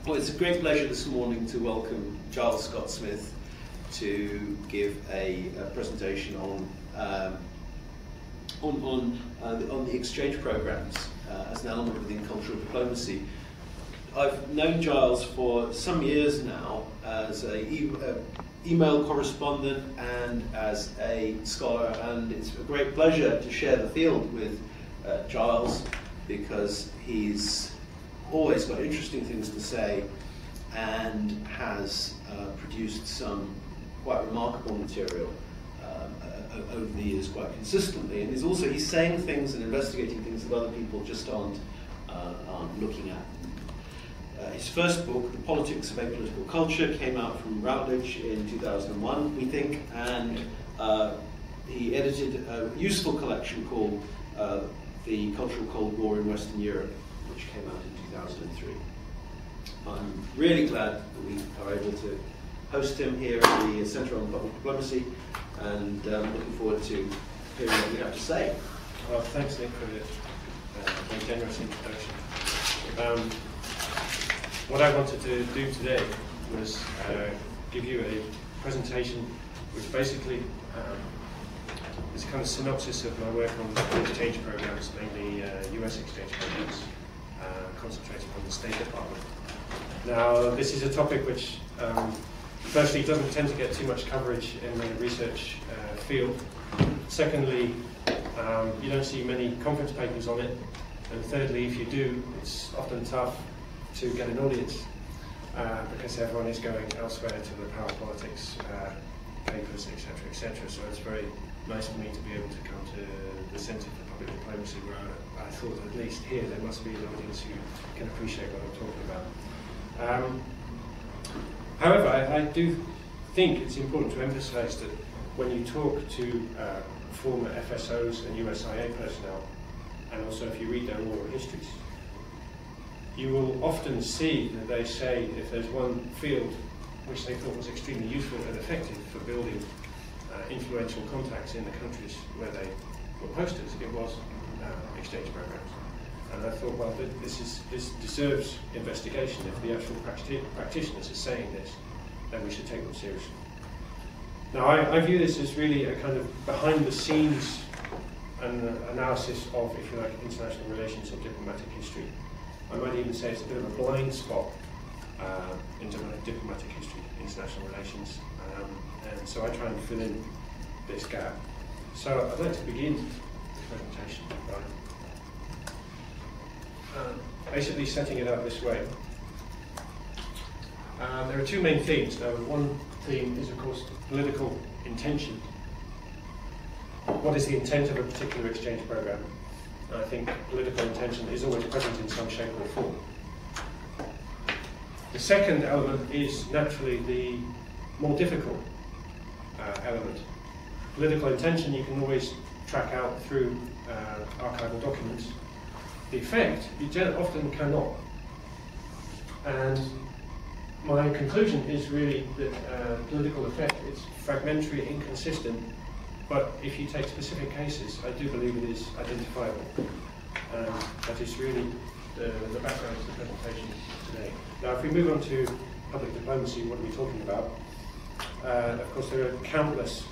Well, it's a great pleasure this morning to welcome Giles Scott-Smith to give a presentation on the exchange programs as an element within cultural diplomacy. I've known Giles for some years now as an email correspondent and as a scholar, and it's a great pleasure to share the field with Giles, because he's always got interesting things to say and has produced some quite remarkable material over the years quite consistently. And he's saying things and investigating things that other people just aren't looking at. His first book, The Politics of Apolitical Culture, came out from Routledge in 2001, we think, and he edited a useful collection called The Cultural Cold War in Western Europe, which came out in 2003. I'm really glad that we are able to host him here at the Centre on Public Diplomacy, and looking forward to hearing what you have to say. Well, thanks, Nick, for the very generous introduction. What I wanted to do today was give you a presentation which basically is a kind of synopsis of my work on exchange programs, mainly US exchange programs, concentrating on the State Department. Now, this is a topic which, firstly, doesn't tend to get too much coverage in the research field. Secondly, you don't see many conference papers on it. And thirdly, if you do, it's often tough to get an audience because everyone is going elsewhere to the power politics papers, etc., etc. So it's very nice for me to be able to come to the Centre for Public Diplomacy, where I thought at least here there must be an audience who can appreciate what I'm talking about. However, I do think it's important to emphasize that when you talk to former FSOs and USIA personnel, and also if you read their oral histories, you will often see that they say if there's one field which they thought was extremely useful and effective for building influential contacts in the countries where they were posted, it was exchange programs. And I thought, well, this deserves investigation. If the actual practitioners are saying this, then we should take them seriously. Now, I view this as really a kind of behind-the-scenes analysis of, if you like, international relations and diplomatic history. I might even say it's a bit of a blind spot in diplomatic history, international relations, and so I try and fill in this gap. So I'd like to begin the presentation by basically setting it up this way. There are two main themes. Now, one theme is, of course, political intention. What is the intent of a particular exchange program? And I think political intention is always present in some shape or form. The second element is naturally the more difficult element. Political intention you can always track out through archival documents. The effect you often cannot. And my conclusion is really that political effect is fragmentary, inconsistent, but if you take specific cases, I do believe it is identifiable. And that is really the background to the presentation today. Now, if we move on to public diplomacy, what are we talking about? Of course, there are countless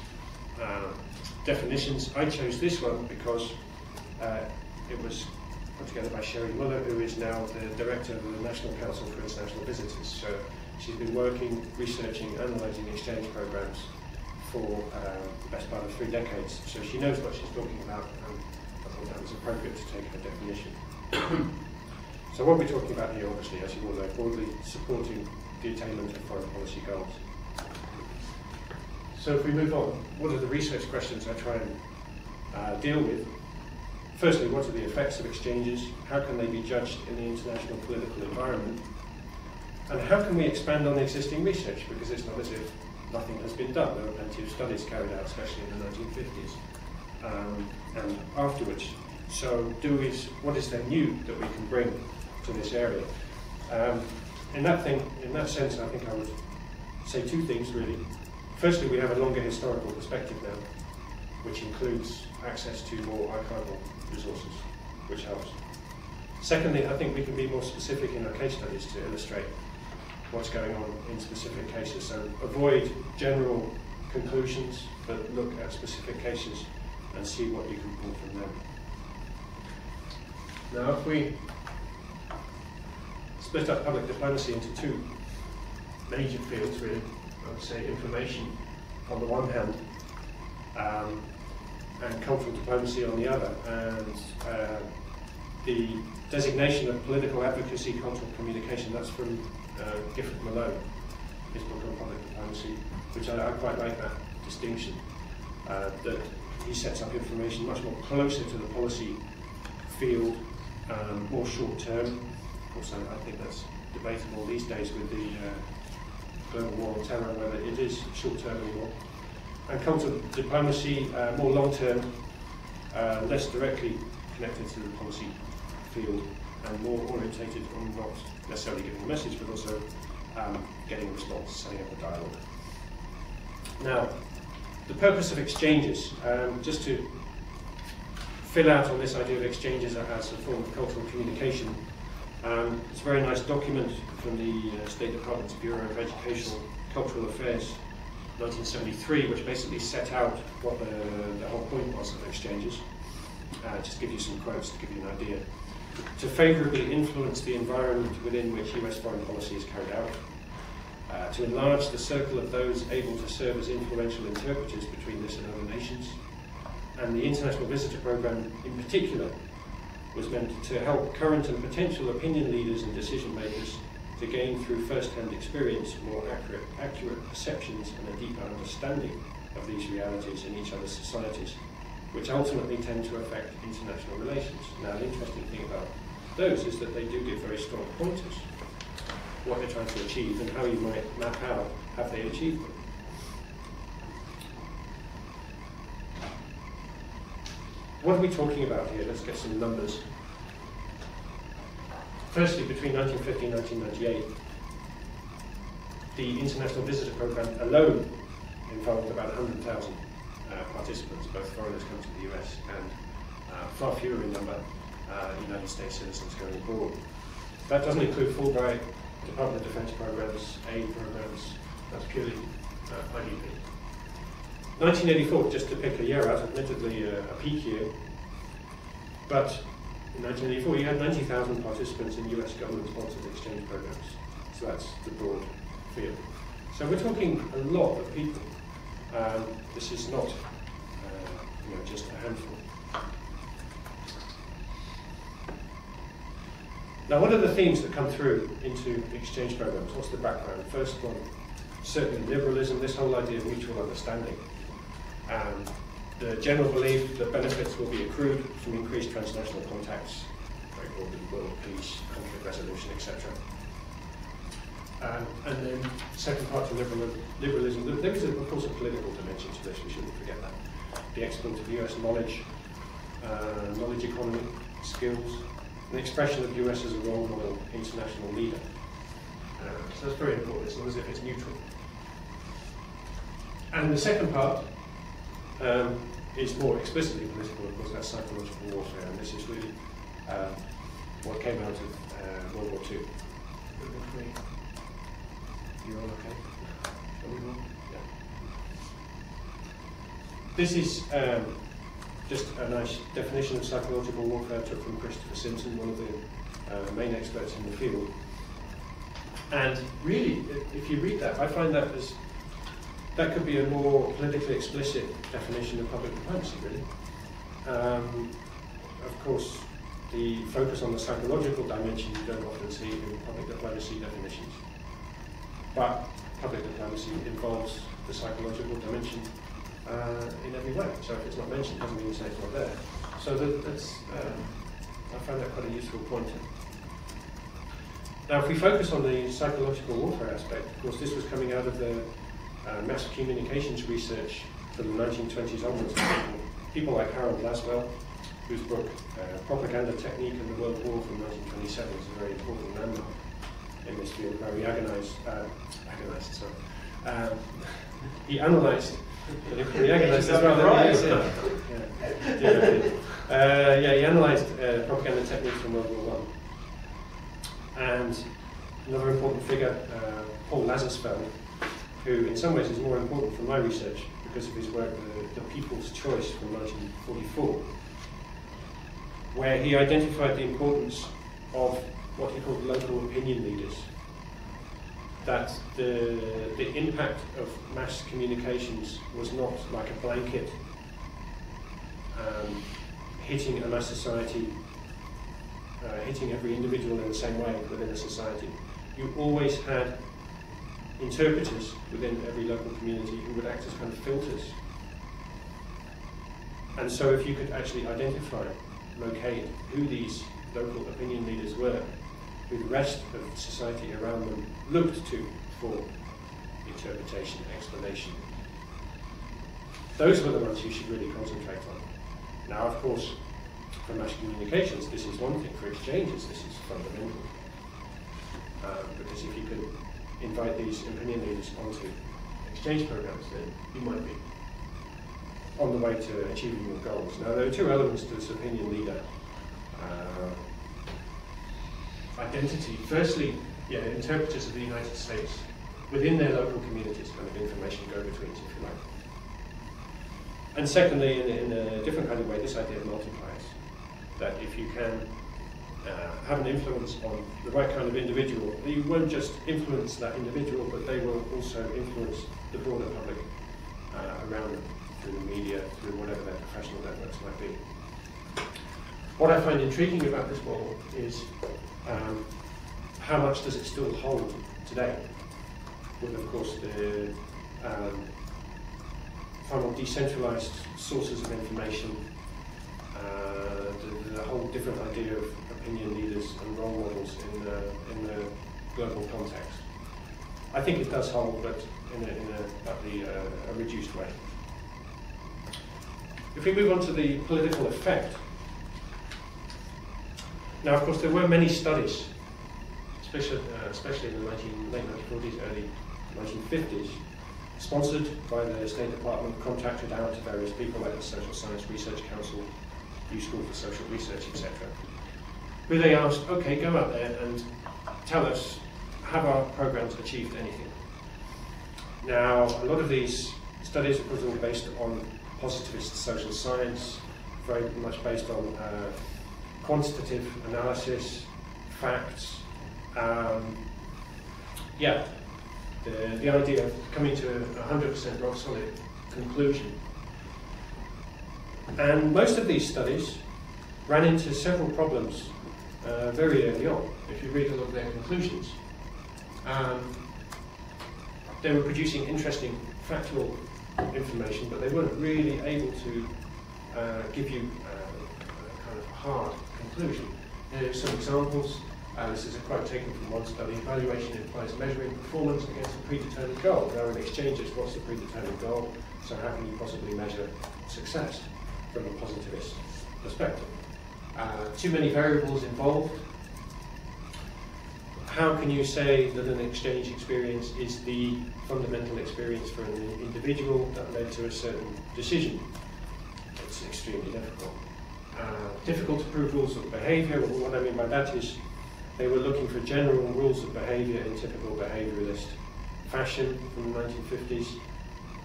definitions. I chose this one because it was put together by Sherry Muller, who is now the director of the National Council for International Visitors. So she's been working, researching, analysing exchange programs for the best part of 3 decades. So she knows what she's talking about, and I thought that was appropriate to take her definition. So what we're talking about here, obviously, as you all know, broadly supporting the attainment of foreign policy goals. So if we move on, what are the research questions I try and deal with? Firstly, what are the effects of exchanges? How can they be judged in the international political environment? And how can we expand on the existing research? Because it's not as if nothing has been done. There are plenty of studies carried out, especially in the 1950s and afterwards. So what is there new that we can bring to this area? In that sense, I think I would say 2 things really. Firstly, we have a longer historical perspective now, which includes access to more archival resources, which helps. Secondly, I think we can be more specific in our case studies to illustrate what's going on in specific cases. So avoid general conclusions, but look at specific cases and see what you can pull from them. Now, if we split up public diplomacy into two major fields, really, I would say information on the one hand, and cultural diplomacy on the other, and the designation of political advocacy, cultural communication, that's from Gifford Malone, his book on public diplomacy, which I quite like that distinction, that he sets up information much more closer to the policy field, more short-term. Also, I think that's debatable these days with the global war on terror, whether it is short-term anymore. And cultural diplomacy, more long-term, less directly connected to the policy field, and more orientated on not necessarily giving a message, but also getting a response, setting up a dialogue. Now, the purpose of exchanges, just to fill out on this idea of exchanges as a form of cultural communication, it's a very nice document from the State Department's Bureau of Educational Cultural Affairs, 1973, which basically set out what the whole point was of exchanges. Just give you some quotes to give you an idea. To favourably influence the environment within which US foreign policy is carried out. To enlarge the circle of those able to serve as influential interpreters between this and other nations. And the International Visitor Programme in particular was meant to help current and potential opinion leaders and decision makers to gain through first-hand experience more accurate perceptions and a deeper understanding of these realities in each other's societies, which ultimately tend to affect international relations. Now, the interesting thing about those is that they do give very strong pointers, what they're trying to achieve and how you might map out have they achieved them. What are we talking about here? Let's get some numbers. Firstly, between 1950 and 1998, the International Visitor Programme alone involved about 100,000 participants, both foreigners come to the US and far fewer in number United States citizens going abroad. That doesn't include Fulbright, Department of Defense programs, aid programs, that's purely IDP. 1984, just to pick a year out, admittedly a peak year, but in 1984 you had 90,000 participants in US government-sponsored exchange programs. So that's the broad field. So we're talking a lot of people. This is not just a handful. Now, what are the themes that come through into exchange programs? What's the background? First one, certainly liberalism, this whole idea of mutual understanding. The general belief that benefits will be accrued from increased transnational contacts, very broadly, world peace, conflict resolution, etc. And then, second part to liberalism, there is, of course, a political dimension to this, we shouldn't forget that. The export of US knowledge, knowledge economy, skills, an expression of US as a role model, international leader. So that's very important, it's not as if it's neutral. And the second part is more explicitly political, of course, that's psychological warfare, and this is really what came out of World War II. You're all okay? Yeah. This is just a nice definition of psychological warfare I took from Christopher Simpson, one of the main experts in the field. And really, if you read that, I find that that could be a more politically explicit definition of public diplomacy, really. Of course, the focus on the psychological dimension you don't often see in public diplomacy definitions. But public diplomacy involves the psychological dimension in every way. So if it's not mentioned, it doesn't mean to say it's not there. So that's, I find that quite a useful pointer. Now, if we focus on the psychological warfare aspect, of course, this was coming out of the mass communications research from the 1920s onwards. People like Harold Laswell, whose book Propaganda Technique in the World War from 1927 is a very important landmark in this field, where he he analysed. He analysed propaganda techniques from World War I, and Another important figure, Paul Lazarsfeld, who in some ways is more important for my research because of his work, The People's Choice from 1944, where he identified the importance of what he called local opinion leaders. That the impact of mass communications was not like a blanket hitting a mass society, hitting every individual in the same way within a society. You always had interpreters within every local community who would act as kind of filters. And so if you could actually identify, locate who these local opinion leaders were, who the rest of society around them looked to for interpretation, explanation, those were the ones you should really concentrate on. Now, of course, for mass communications, this is one thing. For exchanges, this is fundamental. Because if you could invite these opinion leaders onto exchange programs, then you might be on the way to achieving your goals. Now, there are two elements to this opinion leader identity. Firstly, interpreters of the United States within their local communities, kind of information go-betweens, if you like. And secondly, in a different kind of way, this idea of multipliers, that if you can have an influence on the right kind of individual, you won't just influence that individual, but they will also influence the broader public around them, through the media, through whatever their professional networks might be. What I find intriguing about this model is how much does it still hold today, with, of course, the far more decentralized sources of information, the whole different idea of opinion leaders and role models in the global context. I think it does hold, but in a reduced way. If we move on to the political effect, now, of course, there were many studies, especially in the late 1940s, early 1950s, sponsored by the State Department, contracted out to various people like the Social Science Research Council, New School for Social Research, etc., who they asked, okay, go out there and tell us, have our programs achieved anything? Now, a lot of these studies are all based on positivist social science, very much based on quantitative analysis, facts. The idea of coming to a 100% rock solid conclusion. And most of these studies ran into several problems very early on. If you read a lot of their conclusions, they were producing interesting factual information, but they weren't really able to give you a kind of hard conclusion. Here are some examples. This is a quote taken from one study. Evaluation implies measuring performance against a predetermined goal. Now, in exchanges, what's the predetermined goal? So how can you possibly measure success from a positivist perspective? Too many variables involved. How can you say that an exchange experience is the fundamental experience for an individual that led to a certain decision? It's extremely difficult. Difficult to prove rules of behaviour. What I mean by that is they were looking for general rules of behaviour in typical behaviouralist fashion from the 1950s.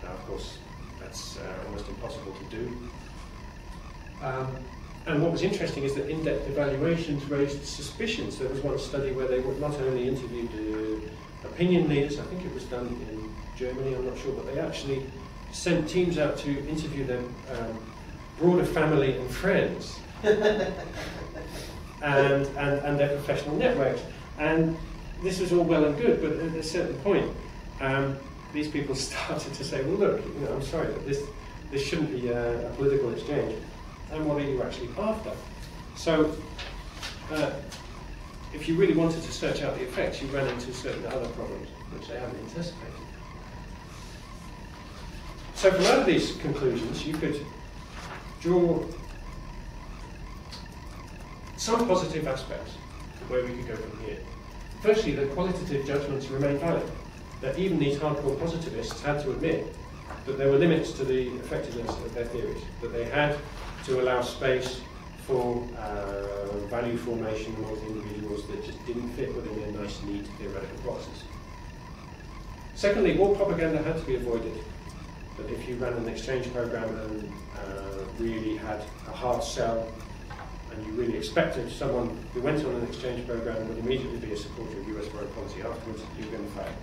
Now, of course, that's almost impossible to do. And what was interesting is that in-depth evaluations raised suspicions. There was one study where they not only interviewed opinion leaders, I think it was done in Germany, I'm not sure, but they actually sent teams out to interview their broader family and friends. and their professional networks. And this was all well and good, but at a certain point, these people started to say, well, look, I'm sorry, but this shouldn't be a political exchange. And what are you actually after? So, if you really wanted to search out the effects, you ran into certain other problems, which they hadn't anticipated. So from out of these conclusions, you could draw some positive aspects of where we could go from here. Firstly, that qualitative judgments remain valid, that even these hardcore positivists had to admit that there were limits to the effectiveness of their theories, that they had to allow space for value formation among individuals that just didn't fit within their nice, neat theoretical boxes. Secondly, all propaganda had to be avoided. That if you ran an exchange program and really had a hard sell, and you really expected someone who went on an exchange program would immediately be a supporter of US foreign policy afterwards, you're going to fail.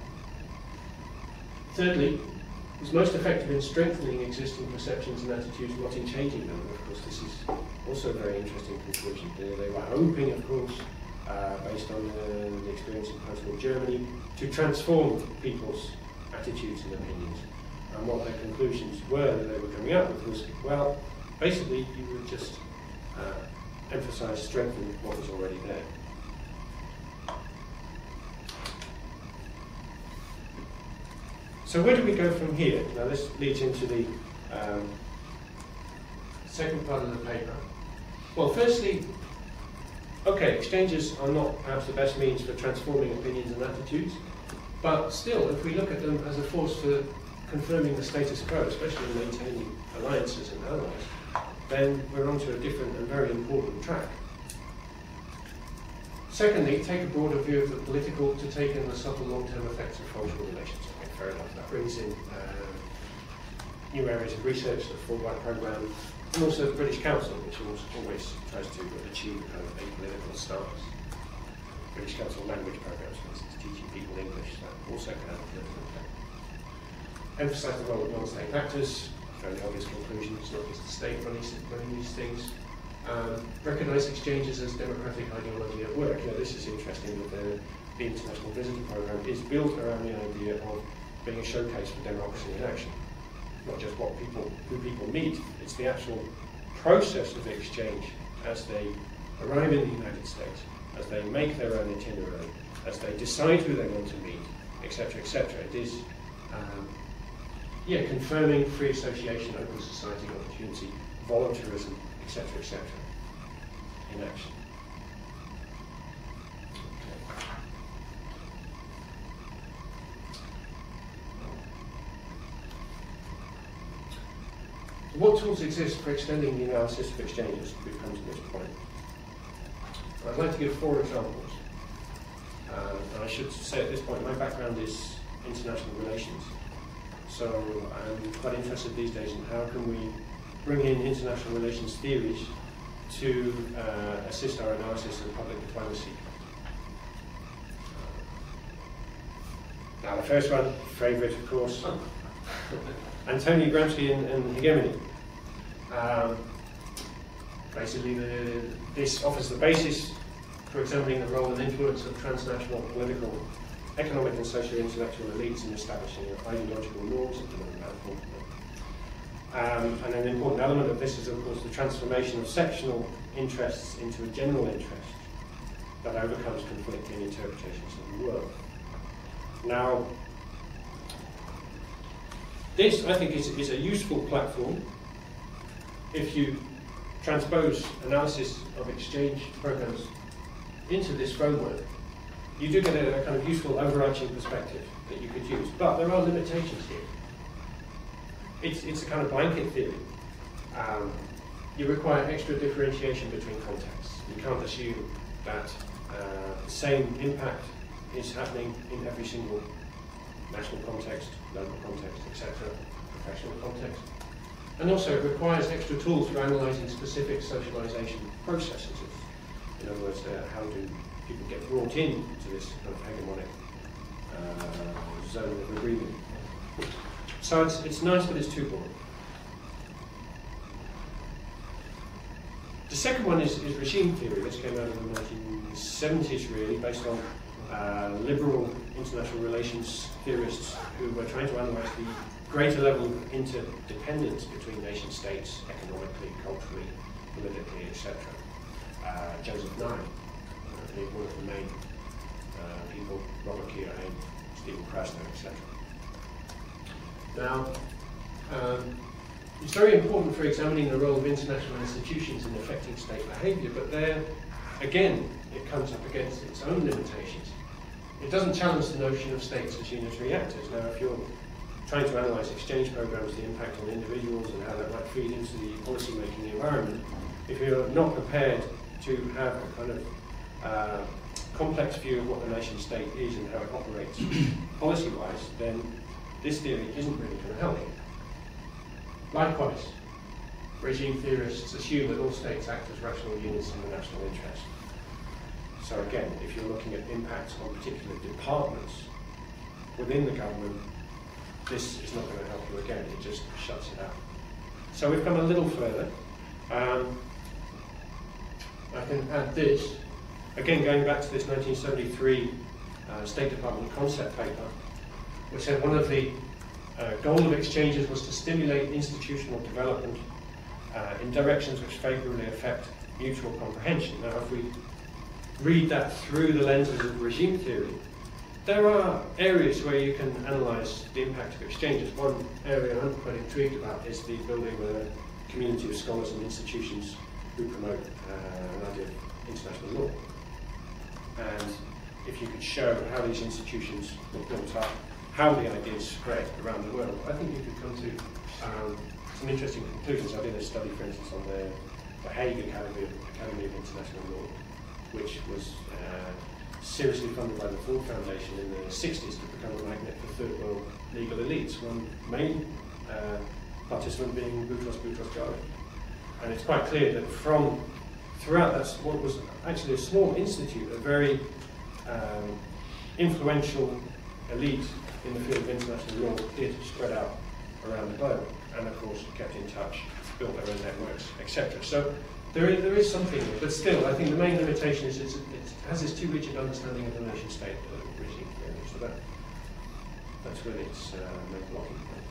Thirdly, it was most effective in strengthening existing perceptions and attitudes, not in changing them. Of course, this is also a very interesting conclusion. They were hoping, of course, based on the experience in post-war Germany, to transform people's attitudes and opinions. And what their conclusions were that they were coming up with was, well, basically you would just emphasize, strengthen what was already there. So where do we go from here? Now this leads into the second part of the paper. Well, firstly, okay, exchanges are not perhaps the best means for transforming opinions and attitudes, but still, if we look at them as a force for confirming the status quo, especially in maintaining alliances and allies, then we're onto a different and very important track. Secondly, take a broader view of the political to take in the subtle long-term effects of functional relations. Okay, fair enough. That brings in new areas of research, the Fulbright program, and also the British Council, which always tries to achieve a kind of apolitical stance. British Council language programs, for instance, teaching people English, that also can have a political effect. Emphasise the role of non-state actors, fairly obvious conclusion, it's not just the state running these things. Recognise exchanges as democratic ideology at work. Now, this is interesting that the International Visitor Programme is built around the idea of being a showcase for democracy in action. Not just who people meet, it's the actual process of exchange as they arrive in the United States, as they make their own itinerary, as they decide who they want to meet, etc., etc. It is confirming free association, open society opportunity, voluntarism, etc., etc., in action. Okay. What tools exist for extending the analysis of exchanges? We've come to this point. I'd like to give 4 examples. And I should say at this point, my background is international relations. So I'm quite interested these days in how can we bring in international relations theories to assist our analysis of public diplomacy. Now the first one, favourite of course, Antonio Gramsci and hegemony. Basically this offers the basis for examining the role and influence of transnational political, economic and socio-intellectual elites in establishing ideological norms. And an important element of this is, of course, the transformation of sectional interests into a general interest that overcomes conflicting interpretations of the world. Now, this, I think, is a useful platform if you transpose analysis of exchange programs into this framework. You do get a kind of useful overarching perspective that you could use, but there are limitations here. It's a kind of blanket theory. You require extra differentiation between contexts. You can't assume that the same impact is happening in every single national context, local context, etc., professional context. And also it requires extra tools for analysing specific socialisation processes. In other words, how do people get brought in to this kind of hegemonic zone of agreement. So it's nice, but it's too boring. The second one is regime theory. This came out in the 1970s, really, based on liberal international relations theorists who were trying to analyse the greater level of interdependence between nation states, economically, culturally, politically, etc. Joseph Nye, one of the main people, Robert Keohane, Stephen Krasner, etc. Now, it's very important for examining the role of international institutions in affecting state behaviour, but there, again, it comes up against its own limitations. It doesn't challenge the notion of states as unitary actors. Now, if you're trying to analyse exchange programmes, the impact on individuals and how that might feed into the policy-making environment, if you're not prepared to have a kind of complex view of what the nation state is and how it operates policy-wise, then this theory isn't really going to help. Likewise, regime theorists assume that all states act as rational units in the national interest. So again, if you're looking at impacts on particular departments within the government, this is not going to help you again, it just shuts it out. So we've come a little further. I can add this. Again, going back to this 1973 State Department concept paper, which said one of the goal of exchanges was to stimulate institutional development in directions which favourably affect mutual comprehension. Now, if we read that through the lenses of regime theory, there are areas where you can analyse the impact of exchanges. One area I'm quite intrigued about is the building a community of scholars and institutions who promote an idea of international law. And if you could show how these institutions were built up, how the ideas spread around the world, I think you could come to some interesting conclusions. I did a study, for instance, on the Hague Academy of International Law, which was seriously funded by the Ford Foundation in the 60s to become a magnet for third world legal elites, one main participant being Boutros Ghali. And it's quite clear that throughout that, what was actually a small institute, a very influential elite in the field of international law did spread out around the globe, and of course kept in touch, built their own networks, etc. So there is something, but still, I think the main limitation is it has this too rigid understanding of the nation state regime theory. So that's really its main blocking point.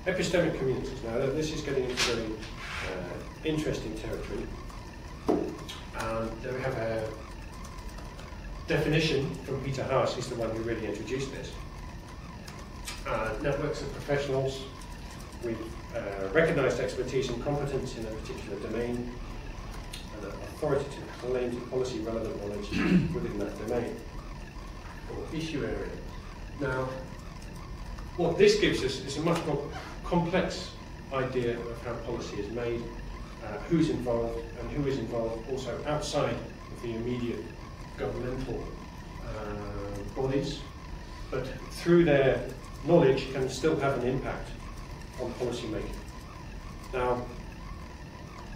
Epistemic communities. Now, this is getting into very interesting territory. There we have a definition from Peter Haas. He's the one who really introduced this. Networks of professionals with recognised expertise and competence in a particular domain, and an authority to claim to policy relevant knowledge within that domain or issue area. Now, what this gives us is a much more complex idea of how policy is made, who's involved, and who is involved also outside of the immediate governmental bodies, but through their knowledge can still have an impact on policy making. Now,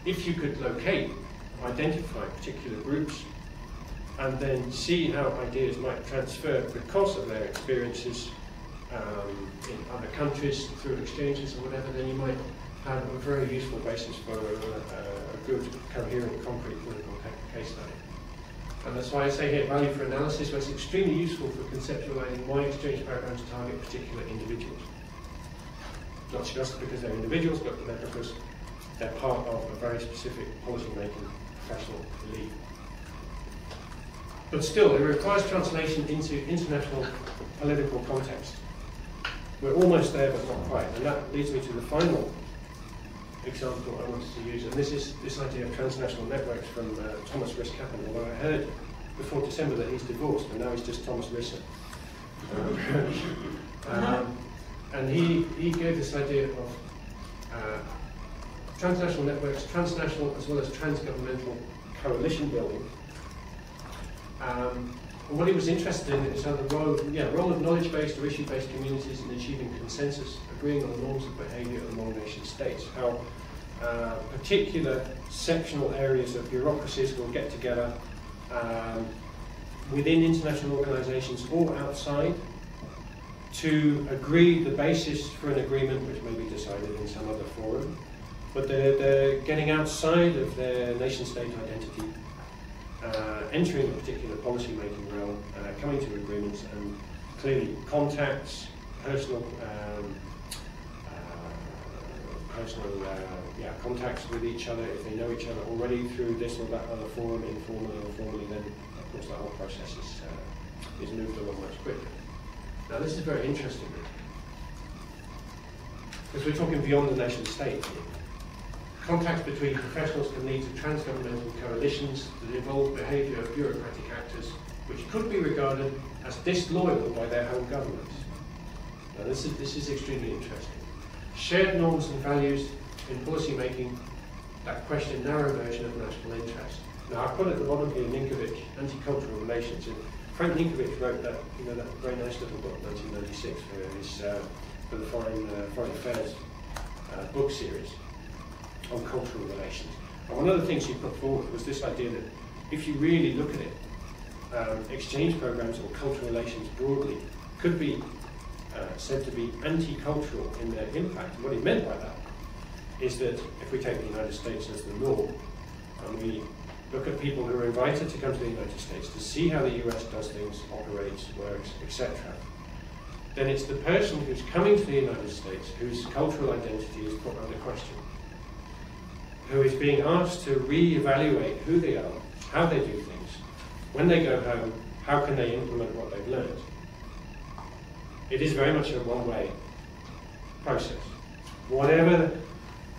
if you could locate, identify particular groups, and then see how ideas might transfer because of their experiences in other countries through exchanges or whatever, then you might have a very useful basis for a good, coherent, concrete political case study. And that's why I say here, value for analysis, where it's extremely useful for conceptualizing why exchange programs target particular individuals. Not just because they're individuals, but because they're part of a very specific policy-making professional elite. But still, it requires translation into international political context. We're almost there, but not quite. And that leads me to the final example I wanted to use, and this is this idea of transnational networks from Thomas Rhys-Kaplan, although I heard before December that he's divorced, and now he's just Thomas Risser. And he gave this idea of transnational networks, transnational as well as transgovernmental coalition building. And what he was interested in is how the role of knowledge-based or issue-based communities in achieving consensus, agreeing on the norms of behaviour among nation states, how particular sectional areas of bureaucracies will get together within international organisations or outside to agree the basis for an agreement which may be decided in some other forum, but they're getting outside of their nation-state identity, entering a particular policy-making realm, coming to agreements, and clearly contacts, personal contacts with each other, if they know each other already through this or that other forum, informally or formally, then of course the whole process is moved along much quicker. Now this is very interesting, because we're talking beyond the nation state here. Contacts between professionals can lead to transgovernmental coalitions that involve behaviour of bureaucratic actors which could be regarded as disloyal by their home governments. Now this is extremely interesting. Shared norms and values in policy making that question, narrow version of national interest. Now, I've put at the bottom here Ninkovich, Anti-Cultural Relations. And Frank Ninkovich wrote that, that very nice little book, 1996, for the Foreign Affairs book series on cultural relations. And one of the things he put forward was this idea that if you really look at it, exchange programs or cultural relations broadly could be said to be anti-cultural in their impact. And what he meant by that is that if we take the United States as the norm, and we look at people who are invited to come to the United States to see how the US does things, operates, works, etc., then it's the person who's coming to the United States whose cultural identity is put under question, who is being asked to re-evaluate who they are, how they do things, when they go home, how can they implement what they've learned. It is very much a one-way process. Whatever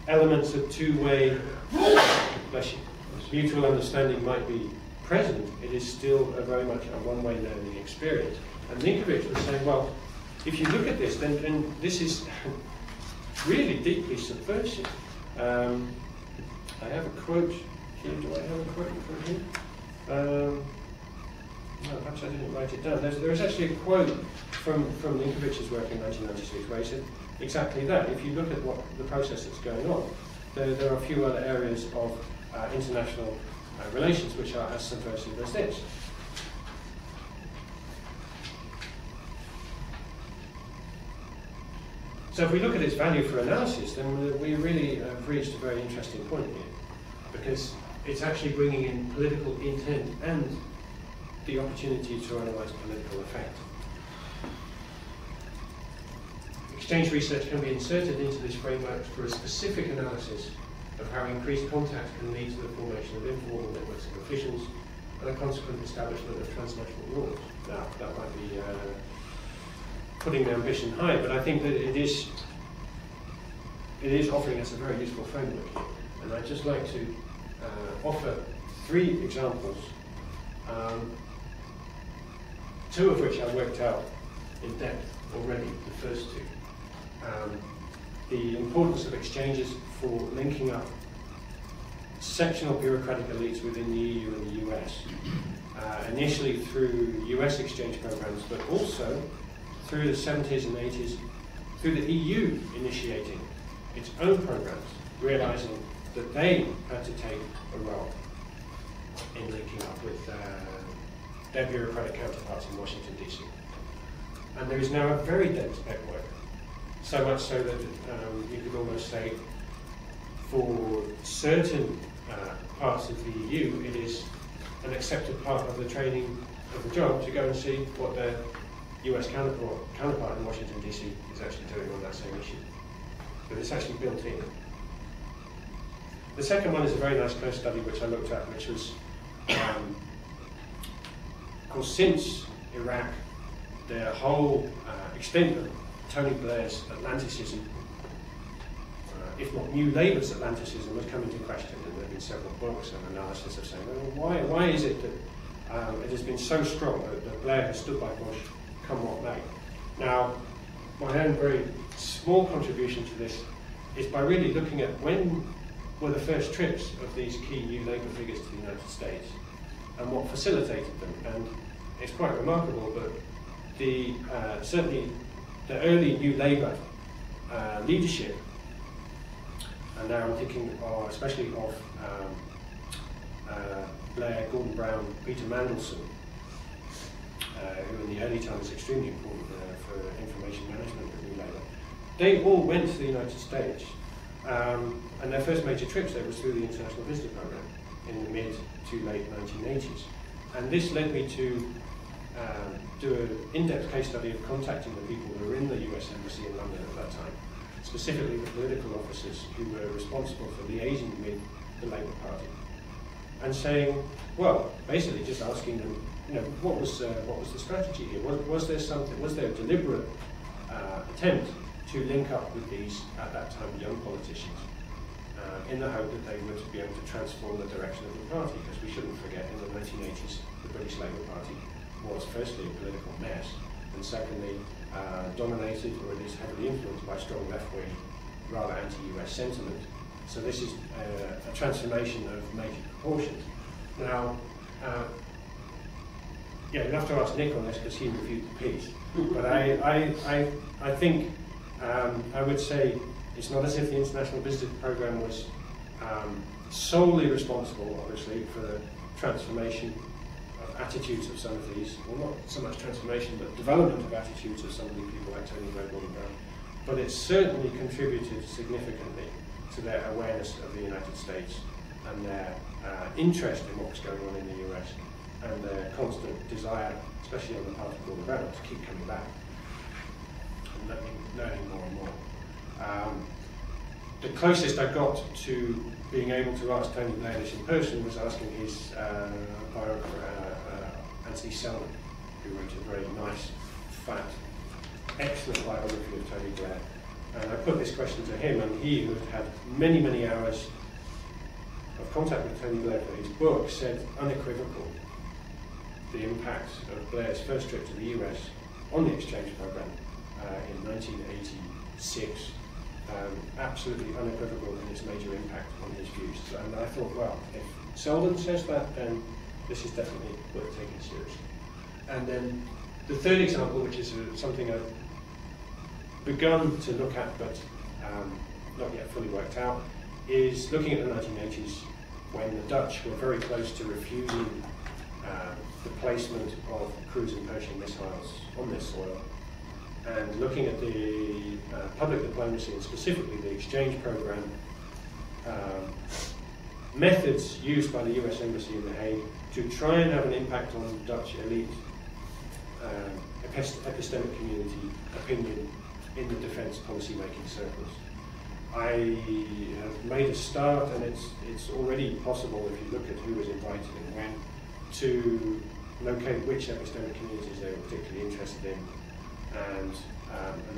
elements of two-way mutual understanding might be present, it is still very much a one-way learning experience. And Ninkovich was saying, well, if you look at this, then this is really deeply subversive. I have a quote here. Do I have a quote from him? No, perhaps I didn't write it down. There's actually a quote from Ninkovich's work in 1996 where he said exactly that. If you look at what the process that's going on, there are a few other areas of international relations which are as subversive as this. So if we look at its value for analysis, then we really have reached a very interesting point here, because it's actually bringing in political intent and the opportunity to analyse political effect. Exchange research can be inserted into this framework for a specific analysis of how increased contact can lead to the formation of informal networks of officials and a consequent establishment of transnational rules. Now, that might be putting the ambition high, but I think that it is offering us a very useful framework here. And I'd just like to offer 3 examples, 2 of which I worked out in depth already, the first 2. The importance of exchanges for linking up sectional bureaucratic elites within the EU and the US, initially through US exchange programs, but also through the 70s and 80s, through the EU initiating its own programs, realizing that they had to take a role in linking up with their bureaucratic counterparts in Washington, DC. And there is now a very dense network, so much so that you could almost say for certain parts of the EU, it is an accepted part of the training of the job to go and see what their US counterpart in Washington, DC is actually doing on that same issue. But it's actually built in. The second one is a very nice case study which I looked at, which was, of course, since Iraq, the whole extent of Tony Blair's Atlanticism, if not New Labour's Atlanticism, was coming into question, and there have been several books and analysis of saying, well, why is it that it has been so strong that Blair has stood by Bush, come what may. Now, my own very small contribution to this is by really looking at when were the first trips of these key New Labour figures to the United States and what facilitated them. And it's quite remarkable that certainly the early New Labour leadership, and now I'm thinking especially of Blair, Gordon Brown, Peter Mandelson, who in the early time was extremely important for information management of New Labour. They all went to the United States, and their first major trips there was through the International Visitor Programme in the mid to late 1980s. And this led me to do an in-depth case study of contacting the people who were in the US Embassy in London at that time, specifically the political officers who were responsible for liaising with the Labour Party, and saying, well, basically just asking them, what was the strategy here? Was there a deliberate attempt to link up with these, at that time, young politicians, in the hope that they would be able to transform the direction of the party? Because we shouldn't forget, in the 1980s, the British Labour Party was firstly a political mess, and secondly, dominated, or at least heavily influenced by strong left-wing, rather anti-US sentiment, So this is a transformation of major proportions. Now, yeah, you'll have to ask Nick on this because he reviewed the piece. But I think I would say it's not as if the International Visitor Programme was solely responsible, obviously, for the transformation of attitudes of some of these, well, not so much transformation, but development of attitudes of some of these people like Tony Blair, Gordon Brown. But it certainly contributed significantly to their awareness of the United States and their interest in what was going on in the US and their constant desire, especially on the part of Gordon Brown, to keep coming back and learning more and more. The closest I got to being able to ask Tony Blair this in person was asking his biographer, Anthony Selman, who wrote a very nice, fat, excellent biography of Tony Blair. And I put this question to him, and he, who had had many, many hours of contact with Tony Blair for his book, said unequivocal the impact of Blair's first trip to the US on the exchange program in 1986, absolutely unequivocal in its major impact on his views. And I thought, well, if Selden says that, then this is definitely worth taking seriously. And then the third example, which is something I've begun to look at but not yet fully worked out, is looking at the 1980s when the Dutch were very close to refusing the placement of cruise and Pershing missiles on their soil, and looking at the public diplomacy and specifically the exchange program, methods used by the US Embassy in The Hague to try and have an impact on Dutch elite epistemic community opinion in the defence policy making circles. I have made a start, and it's already possible, if you look at who was invited and when, to locate which epistemic communities they were particularly interested in, and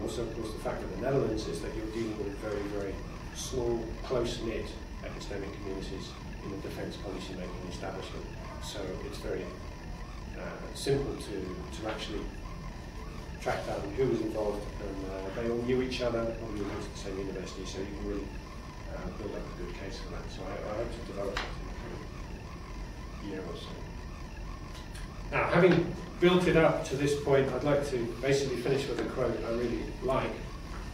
also, of course, the fact of the Netherlands is that you're dealing with very, very small, close-knit epistemic communities in the defence policy making establishment. So it's very simple to actually track down who was involved, and they all knew each other, all went to the same university, so you can really build up a good case for that. So I hope to develop that in the coming year or so. Now, having built it up to this point, I'd like to basically finish with a quote I really like,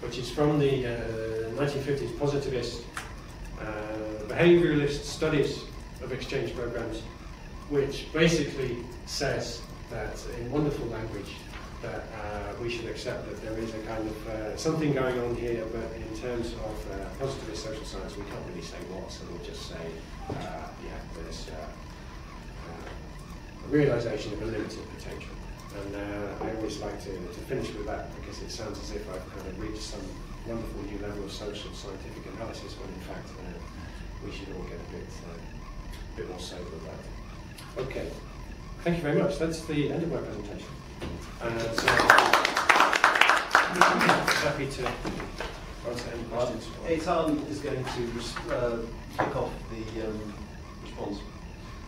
which is from the 1950s positivist behavioralist studies of exchange programs, which basically says that, in wonderful language, that we should accept that there is a kind of something going on here, but in terms of positivist social science, we can't really say what, so we'll just say, yeah, there's a realisation of a limited potential. And I always like to finish with that, because it sounds as if I've kind of reached some wonderful new level of social scientific analysis, when in fact we should all get a bit more sober about it. Okay, thank you very much. That's the end of my presentation. So happy to answer any questions. Eytan is going to kick off the response.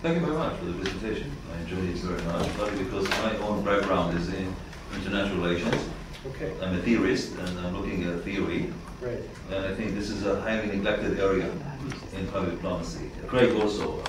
Thank you very much for the presentation. I enjoyed it very much, partly because my own background is in international relations. Okay. I'm a theorist, and I'm looking at theory. Great. And I think this is a highly neglected area in public diplomacy. Craig also